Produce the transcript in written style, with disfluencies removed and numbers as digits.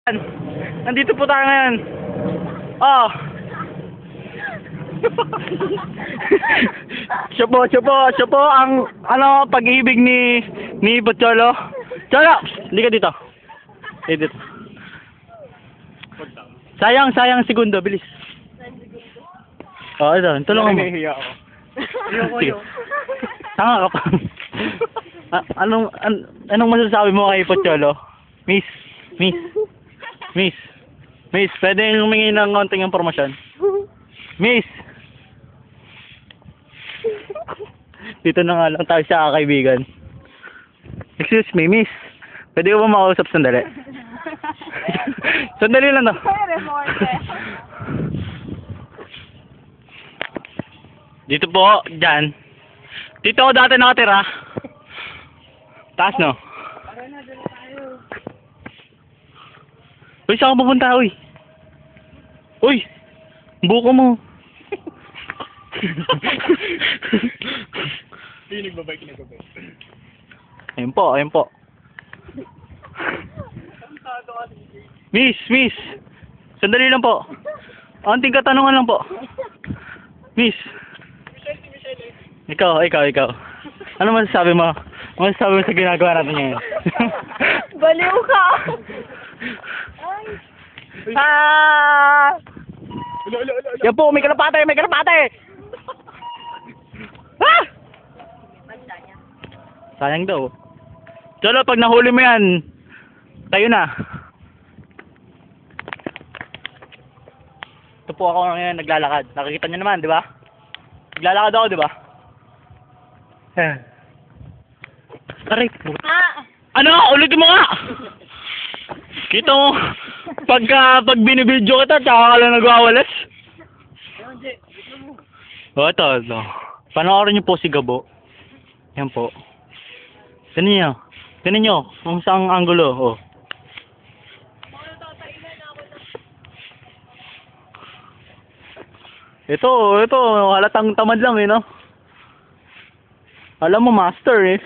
Nandito po tayo ngayon. Oh. Siya po ang pag-ibig ni Pocholo. Cholo, hindi ka dito. Dito. Sayang segundo, bilis. Oh, ito, tulungan mo. Nahihiya ako. Sige. Tanga ka pa. Anong masasabi mo kay Pocholo? Miss, pwede humingi ng konting impormasyon. Miss! Dito na nga lang tayo sa kaibigan. Excuse me, miss. Pwede ko ba makausap sandali? Sandali lang to. Dito po, dyan. Dito ako dati nakatira. Taas, no? Uy, saan ka pupunta, uy? Uy! Buko mo. Hindi nagbabike. Ayun po. Miss! Sandali lang po. Anting katanungan lang po. Miss! Ikaw. Ano masasabi mo? Ano masasabi mo sa ginagawa natin ngayon? Baliw ka! Yan po, may kalapate! Ah! Sayang daw. Cholo, pag nahuli mo yan, tayo na. Ito po ako ngayon naglalakad. Nakikita niyo naman, di ba? Naglalakad ako, di ba? Aray po. Ano? Ulitin mo nga! Kita mo, pag binibidyo kita, tsaka ka lang nagwawalas. O, ito. Panoorin niyo po si Gabo. Yan po. Tignan niyo kung saang anggulo. Oh. Ito, halatang tamad lang no? Alam mo, master